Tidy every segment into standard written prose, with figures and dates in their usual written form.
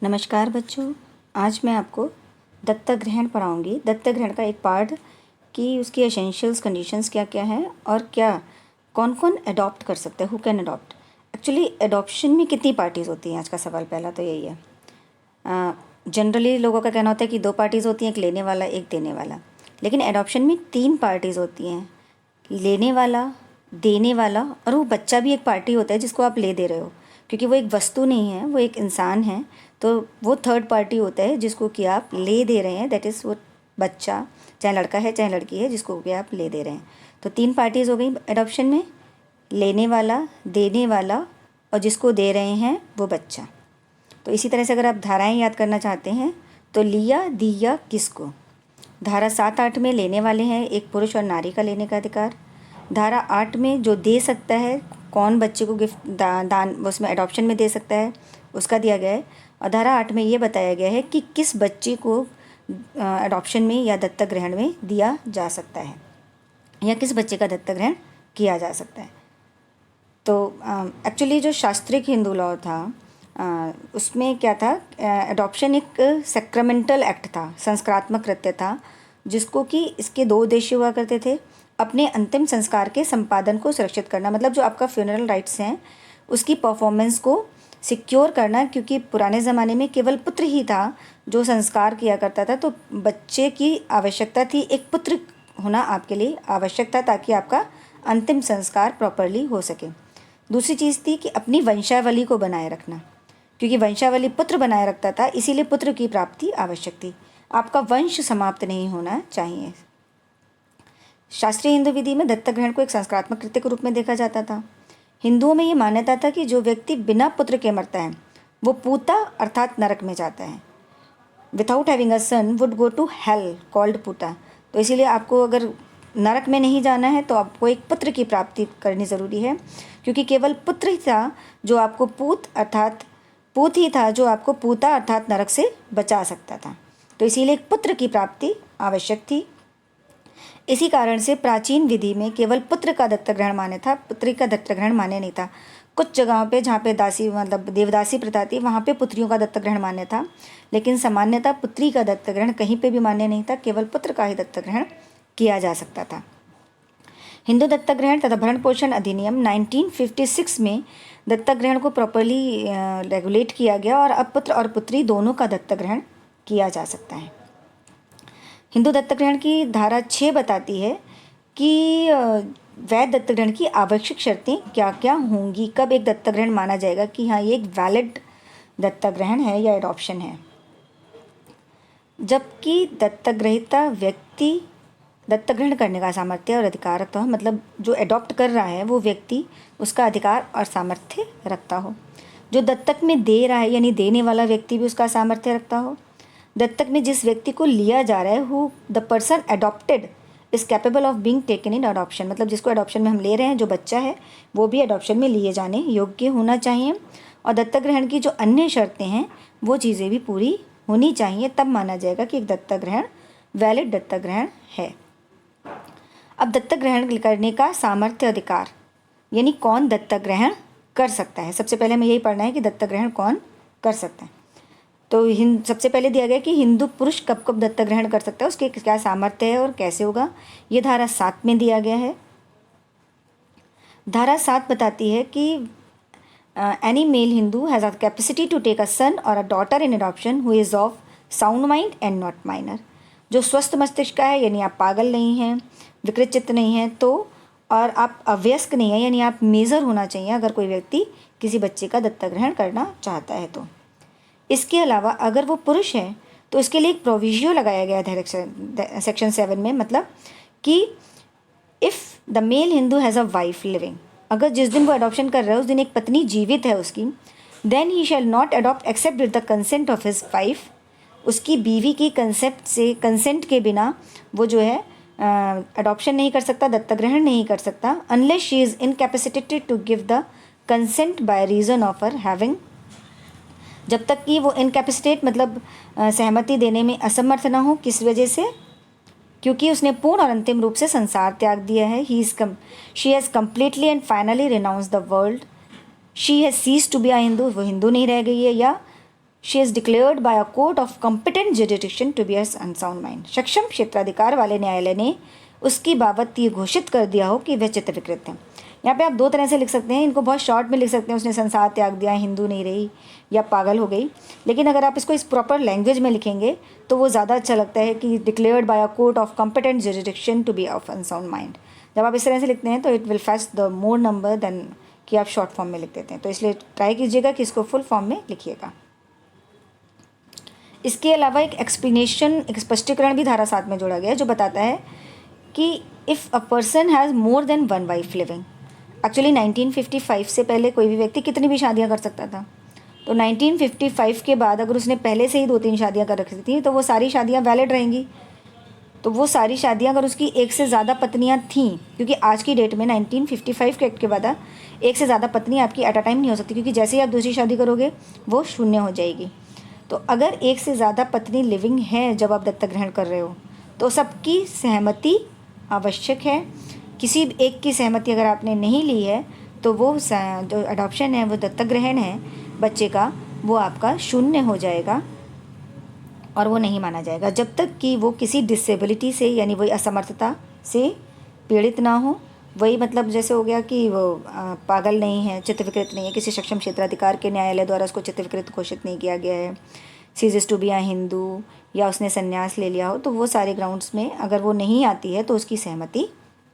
नमस्कार बच्चों, आज मैं आपको दत्तक ग्रहण पढ़ाऊँगी। दत्तक ग्रहण का एक पार्ट कि उसकी एसेंशियल्स कंडीशंस क्या क्या हैं और क्या कौन कौन अडॉप्ट कर सकते हैं, who can adopt. Actually adoption में कितनी पार्टीज़ होती हैं, आज का सवाल पहला तो यही है। जनरली लोगों का कहना होता है कि 2 पार्टीज़ होती हैं, एक लेने वाला एक देने वाला, लेकिन अडॉप्शन में 3 पार्टीज़ होती हैं, लेने वाला, देने वाला और वो बच्चा भी एक पार्टी होता है जिसको आप ले दे रहे हो, क्योंकि वो एक वस्तु नहीं है, वो एक इंसान है, तो वो थर्ड पार्टी होता है जिसको कि आप ले दे रहे हैं। दैट इज़ वो बच्चा, चाहे लड़का है चाहे लड़की है, जिसको भी आप ले दे रहे हैं। तो 3 पार्टीज़ हो गई अडॉप्शन में, लेने वाला, देने वाला और जिसको दे रहे हैं वो बच्चा। तो इसी तरह से अगर आप धाराएं याद करना चाहते हैं तो लिया, दिया, किसको। धारा 7-8 में लेने वाले हैं, एक पुरुष और नारी का लेने का अधिकार। धारा 8 में जो दे सकता है, कौन बच्चे को गिफ्ट दान उसमें अडॉप्शन में दे सकता है, उसका दिया गया है। और धारा 8 में ये बताया गया है कि किस बच्चे को अडॉप्शन में या दत्तक ग्रहण में दिया जा सकता है या किस बच्चे का दत्तक ग्रहण किया जा सकता है। तो एक्चुअली जो शास्त्रीय हिंदू लॉ था उसमें क्या था, अडॉप्शन एक सैक्रमेंटल एक्ट था, संस्कारात्मक कृत्य था, जिसको कि इसके 2 उद्देश्य हुआ करते थे। अपने अंतिम संस्कार के संपादन को सुरक्षित करना, मतलब जो आपका फ्यूनरल राइट्स हैं उसकी परफॉर्मेंस को सिक्योर करना, क्योंकि पुराने ज़माने में केवल पुत्र ही था जो संस्कार किया करता था, तो बच्चे की आवश्यकता थी, एक पुत्र होना आपके लिए आवश्यक था ताकि आपका अंतिम संस्कार प्रॉपरली हो सके। दूसरी चीज़ थी कि अपनी वंशावली को बनाए रखना, क्योंकि वंशावली पुत्र बनाए रखता था, इसीलिए पुत्र की प्राप्ति आवश्यक थी। आपका वंश समाप्त नहीं होना चाहिए। शास्त्रीय हिंदू विधि में दत्तक ग्रहण को एक संस्कारात्मक कृत्य के रूप में देखा जाता था। हिंदुओं में ये मान्यता था कि जो व्यक्ति बिना पुत्र के मरता है वो पूता अर्थात नरक में जाता है। Without having a son would go to hell called पूता। तो इसीलिए आपको अगर नरक में नहीं जाना है तो आपको एक पुत्र की प्राप्ति करनी ज़रूरी है, क्योंकि केवल पुत्र ही था जो आपको पूत ही था जो आपको पूता अर्थात नरक से बचा सकता था। तो इसीलिए एक पुत्र की प्राप्ति आवश्यक थी। इसी कारण से प्राचीन विधि में केवल पुत्र का दत्तक ग्रहण मान्य था, पुत्री का दत्तक ग्रहण मान्य नहीं था। कुछ जगहों पे जहाँ पे दासी मतलब देवदासी प्रथा थी वहाँ पे पुत्रियों का दत्तक ग्रहण मान्य था, लेकिन सामान्यतः पुत्री का दत्तक ग्रहण कहीं पे भी मान्य नहीं था, केवल पुत्र का ही दत्तक ग्रहण किया जा सकता था। हिंदू दत्तक ग्रहण तथा भरण पोषण अधिनियम 1956 में दत्तक ग्रहण को प्रॉपरली रेगुलेट किया गया और अब पुत्र और पुत्री दोनों का दत्तक ग्रहण किया जा सकता है। हिंदू दत्तक ग्रहण की धारा 6 बताती है कि वैध दत्तक ग्रहण की आवश्यक शर्तें क्या क्या होंगी, कब एक दत्तक ग्रहण माना जाएगा कि हाँ ये एक वैलिड दत्तक ग्रहण है या एडॉप्शन है। जबकि दत्तक ग्रहीता व्यक्ति दत्तक ग्रहण करने का सामर्थ्य और अधिकार रखता हो, मतलब जो एडॉप्ट कर रहा है वो व्यक्ति उसका अधिकार और सामर्थ्य रखता हो। जो दत्तक में दे रहा है यानी देने वाला व्यक्ति भी उसका सामर्थ्य रखता हो। दत्तक में जिस व्यक्ति को लिया जा रहा है, who the person adopted is capable of being taken in adoption, मतलब जिसको अडॉप्शन में हम ले रहे हैं, जो बच्चा है वो भी अडॉप्शन में लिए जाने योग्य होना चाहिए। और दत्तक ग्रहण की जो अन्य शर्तें हैं वो चीज़ें भी पूरी होनी चाहिए, तब माना जाएगा कि एक दत्तक ग्रहण वैलिड दत्तक ग्रहण है। अब दत्तक ग्रहण करने का सामर्थ्य अधिकार यानी कौन दत्तक ग्रहण कर सकता है। सबसे पहले हमें यही पढ़ना है कि दत्तक ग्रहण कौन कर सकता है। तो सबसे पहले दिया गया कि हिंदू पुरुष कब कब दत्तक ग्रहण कर सकता है, उसके क्या सामर्थ्य है और कैसे होगा, ये धारा 7 में दिया गया है। धारा 7 बताती है कि any male Hindu has a capacity to take a son और a daughter in adoption who is of sound mind and not minor. जो स्वस्थ मस्तिष्क का है यानी आप पागल नहीं हैं, विकृत चित्त नहीं हैं, तो और आप अवयस्क नहीं हैं यानी आप मेजर होना चाहिए अगर कोई व्यक्ति किसी बच्चे का दत्तक ग्रहण करना चाहता है तो। इसके अलावा अगर वो पुरुष है तो इसके लिए एक प्रोविजियो लगाया गया है सेक्शन 7 में, मतलब कि if the male Hindu has a wife living, अगर जिस दिन वो अडॉप्शन कर रहा है उस दिन एक पत्नी जीवित है उसकी, then he shall not adopt except with the consent of his wife, उसकी बीवी की कंसेंट के बिना वो जो है अडॉप्शन नहीं कर सकता, दत्तक ग्रहण नहीं कर सकता, unless she is incapacitated to give the consent by reason of her having, जब तक कि वो इनकैपेसिटेट मतलब सहमति देने में असमर्थ ना हो। किस वजह से? क्योंकि उसने पूर्ण और अंतिम रूप से संसार त्याग दिया है। She has completely and finally renounce the world, she has cease to be a Hindu, वो हिंदू नहीं रह गई है, या she is declared by a court of competent jurisdiction to be unsound mind. सक्षम क्षेत्राधिकार वाले न्यायालय ने उसकी बाबत ये घोषित कर दिया हो कि वह चित्त विकृत है। यहाँ पे आप दो तरह से लिख सकते हैं, इनको बहुत शॉर्ट में लिख सकते हैं, उसने संसार त्याग दिया, हिंदू नहीं रही या पागल हो गई। लेकिन अगर आप इसको इस प्रॉपर लैंग्वेज में लिखेंगे तो वो ज़्यादा अच्छा लगता है कि declared by a court of competent jurisdiction to be of unsound mind. जब आप इस तरह से लिखते हैं तो it will fetch the more number then कि आप शॉर्ट फॉर्म में लिख देते हैं। तो इसलिए ट्राई कीजिएगा कि इसको फुल फॉर्म में लिखिएगा। इसके अलावा एक एक्सप्लेनेशन, एक स्पष्टीकरण भी धारा 7 में जोड़ा गया है जो बताता है कि if a person has more than one wife living. Actually 1955 से पहले कोई भी व्यक्ति कितनी भी शादियां कर सकता था। तो 1955 के बाद अगर उसने पहले से ही 2-3 शादियां कर रखी थी तो वो सारी शादियां वैलिड रहेंगी। तो वो सारी शादियां अगर उसकी एक से ज़्यादा पत्नियां थीं, क्योंकि आज की डेट में 1955 के एक्ट के बाद एक से ज़्यादा पत्नी आपकी एट अ टाइम नहीं हो सकती, क्योंकि जैसे ही आप दूसरी शादी करोगे वो शून्य हो जाएगी। तो अगर एक से ज़्यादा पत्नी लिविंग है जब आप दत्तक ग्रहण कर रहे हो तो सबकी सहमति आवश्यक है। किसी एक की सहमति अगर आपने नहीं ली है तो वो जो अडॉप्शन है, वो दत्तक ग्रहण है बच्चे का, वो आपका शून्य हो जाएगा और वो नहीं माना जाएगा जब तक कि वो किसी डिसेबिलिटी से, यानी वही असमर्थता से पीड़ित ना हो। वही मतलब जैसे हो गया कि वो पागल नहीं है, चित्त विकृत नहीं है, किसी सक्षम क्षेत्राधिकार के न्यायालय द्वारा उसको चित्त विकृत घोषित नहीं किया गया है, सीजेस टू बी आ हिंदू, या उसने संन्यास ले लिया हो, तो वो सारे ग्राउंड्स में अगर वो नहीं आती है तो उसकी सहमति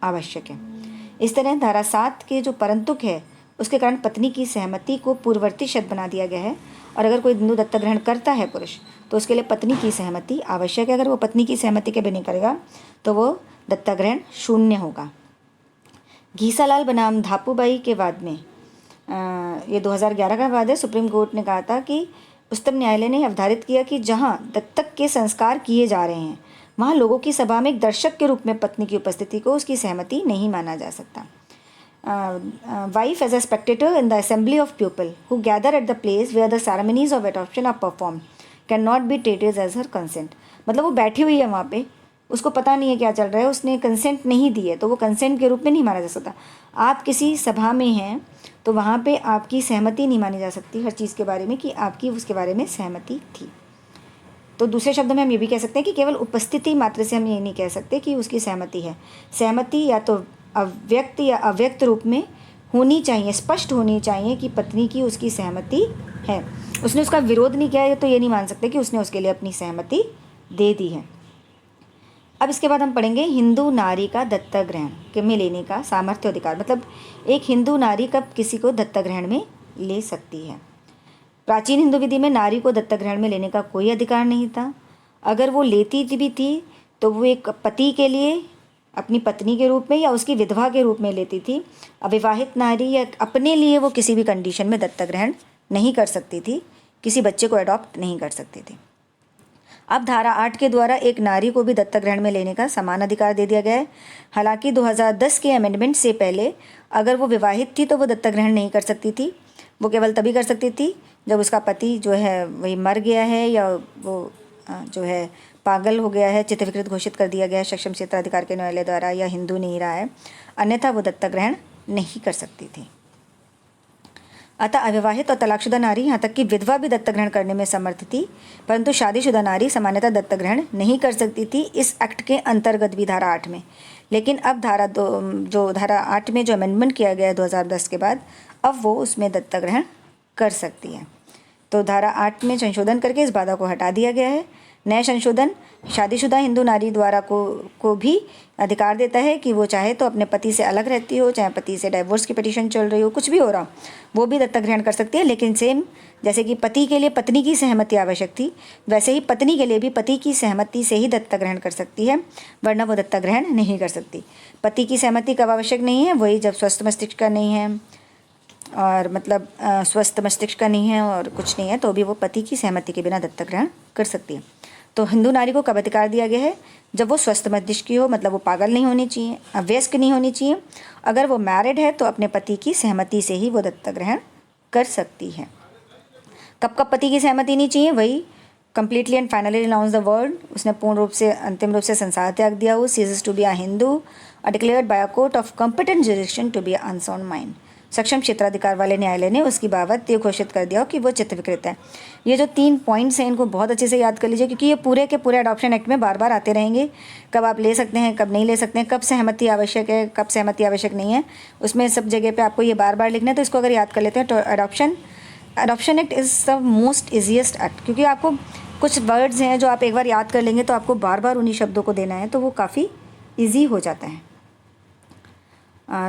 आवश्यक है। इस तरह धारा 7 के जो परंतुक है उसके कारण पत्नी की सहमति को पूर्ववर्ती शब्द बना दिया गया है। और अगर कोई हिंदू दत्तक ग्रहण करता है पुरुष तो उसके लिए पत्नी की सहमति आवश्यक है। अगर वो पत्नी की सहमति के बिना नहीं करेगा तो वो दत्तक ग्रहण शून्य होगा। घीसालाल बनाम धापूबाई के वाद में ये 2011 का वाद है। सुप्रीम कोर्ट ने कहा था कि उच्चतम न्यायालय ने अवधारित किया कि जहां दत्तक के संस्कार किए जा रहे हैं वहां लोगों की सभा में एक दर्शक के रूप में पत्नी की उपस्थिति को उसकी सहमति नहीं माना जा सकता। Wife as a spectator in the assembly of people who gather at the place where the ceremonies of adoption are perform can not be treated as her consent. मतलब वो बैठी हुई है वहाँ पे, उसको पता नहीं है क्या चल रहा है, उसने कंसेंट नहीं दी है, तो वो कंसेंट के रूप में नहीं माना जा सकता। आप किसी सभा में हैं तो वहाँ पे आपकी सहमति नहीं मानी जा सकती हर चीज़ के बारे में कि आपकी उसके बारे में सहमति थी। तो दूसरे शब्दों में हम ये भी कह सकते हैं कि केवल उपस्थिति मात्र से हम ये नहीं कह सकते कि उसकी सहमति है। सहमति या तो अव्यक्त या अव्यक्त रूप में होनी चाहिए, स्पष्ट होनी चाहिए कि पत्नी की उसकी सहमति है। उसने उसका विरोध नहीं किया है तो ये नहीं मान सकते कि उसने उसके लिए अपनी सहमति दे दी है। अब इसके बाद हम पढ़ेंगे हिंदू नारी का दत्तक ग्रहण के में लेने का सामर्थ्य अधिकार। मतलब एक हिंदू नारी कब किसी को दत्तक ग्रहण में ले सकती है। प्राचीन हिंदू विधि में नारी को दत्तक ग्रहण में लेने का कोई अधिकार नहीं था। अगर वो लेती भी थी तो वो एक पति के लिए, अपनी पत्नी के रूप में या उसकी विधवा के रूप में लेती थी। अविवाहित नारी या अपने लिए वो किसी भी कंडीशन में दत्तक ग्रहण नहीं कर सकती थी, किसी बच्चे को अडॉप्ट नहीं कर सकती थी। अब धारा 8 के द्वारा एक नारी को भी दत्तक ग्रहण में लेने का समान अधिकार दे दिया गया है। हालांकि 2010 के अमेंडमेंट से पहले अगर वो विवाहित थी तो वो दत्तक ग्रहण नहीं कर सकती थी। वो केवल तभी कर सकती थी जब उसका पति जो है वही मर गया है या वो जो है पागल हो गया है, चित्त विकृत घोषित कर दिया गया है सक्षम क्षेत्राधिकार के न्यायालय द्वारा, या हिंदू नहीं रहा है, अन्यथा वो दत्तक ग्रहण नहीं कर सकती थी। अतः अविवाहित और तलाकशुदा नारी, यहाँ तक कि विधवा भी दत्तक ग्रहण करने में समर्थ थी, परंतु शादीशुदा नारी सामान्यतः दत्तक ग्रहण नहीं कर सकती थी इस एक्ट के अंतर्गत भी, धारा 8 में। लेकिन अब धारा 8 में जो अमेंडमेंट किया गया है 2010 के बाद, अब वो उसमें दत्तक ग्रहण कर सकती है। तो धारा 8 में संशोधन करके इस बाधा को हटा दिया गया है। नया संशोधन शादीशुदा हिंदू नारी द्वारा को भी अधिकार देता है कि वो चाहे तो अपने पति से अलग रहती हो, चाहे पति से डाइवोर्स की पिटीशन चल रही हो, कुछ भी हो रहा हो, वो भी दत्तक ग्रहण कर सकती है। लेकिन सेम जैसे कि पति के लिए पत्नी की सहमति आवश्यक थी, वैसे ही पत्नी के लिए भी पति की सहमति से ही दत्तक ग्रहण कर सकती है, वरना वो दत्तक ग्रहण नहीं कर सकती। पति की सहमति कब आवश्यक नहीं है? वही जब स्वस्थ मस्तिष्क का नहीं है, और मतलब स्वस्थ मस्तिष्क का नहीं है और कुछ नहीं है, तो भी वो पति की सहमति के बिना दत्तक ग्रहण कर सकती है। तो हिंदू नारी को कब अधिकार दिया गया है? जब वो स्वस्थ मस्तिष्क की हो, मतलब वो पागल नहीं होनी चाहिए, अवयस्क नहीं होनी चाहिए। अगर वो मैरिड है तो अपने पति की सहमति से ही वो दत्तक ग्रहण कर सकती है। कब कब पति की सहमति नहीं चाहिए? वही completely and finally renounce the world, उसने पूर्ण रूप से अंतिम रूप से संसार त्याग दिया हो, ceases to be a Hindu और declared by a court of competent jurisdiction to be a unsound mind. सक्षम क्षेत्राधिकार वाले न्यायालय ने उसकी बाबत ये घोषित कर दिया कि वो चित्त विकृत है। ये जो 3 पॉइंट्स हैं इनको बहुत अच्छे से याद कर लीजिए, क्योंकि ये पूरे के पूरे अडॉप्शन एक्ट में बार बार आते रहेंगे। कब आप ले सकते हैं, कब नहीं ले सकते हैं, कब सहमति आवश्यक है, कब सहमति आवश्यक नहीं है, उसमें सब जगह पे आपको ये बार बार लिखना है। तो इसको अगर याद कर लेते हैं तो adoption act is the most easiest act, क्योंकि आपको कुछ वर्ड्स हैं जो आप एक बार याद कर लेंगे तो आपको बार बार उन्हीं शब्दों को देना है, तो वो काफ़ी ईजी हो जाता है।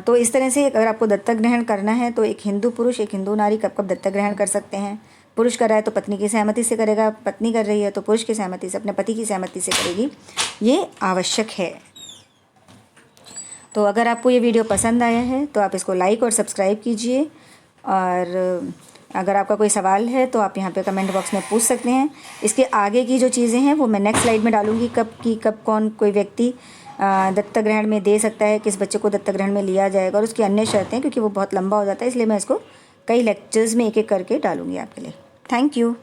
तो इस तरह से अगर आपको दत्तक ग्रहण करना है तो एक हिंदू पुरुष, एक हिंदू नारी कब कब दत्तक ग्रहण कर सकते हैं। पुरुष कर रहा है तो पत्नी की सहमति से करेगा, पत्नी कर रही है तो पुरुष की सहमति से, अपने पति की सहमति से करेगी। ये आवश्यक है। तो अगर आपको ये वीडियो पसंद आया है तो आप इसको लाइक और सब्सक्राइब कीजिए, और अगर आपका कोई सवाल है तो आप यहाँ पे कमेंट बॉक्स में पूछ सकते हैं। इसके आगे की जो चीज़ें हैं वो मैं नेक्स्ट स्लाइड में डालूँगी, कब कौन कोई व्यक्ति दत्तक ग्रहण में दे सकता है, किस बच्चे को दत्तक ग्रहण में लिया जाएगा, और उसकी अन्य शर्तें, क्योंकि वो बहुत लंबा हो जाता है, इसलिए मैं इसको कई लेक्चर्स में एक एक करके डालूँगी आपके लिए। Thank you.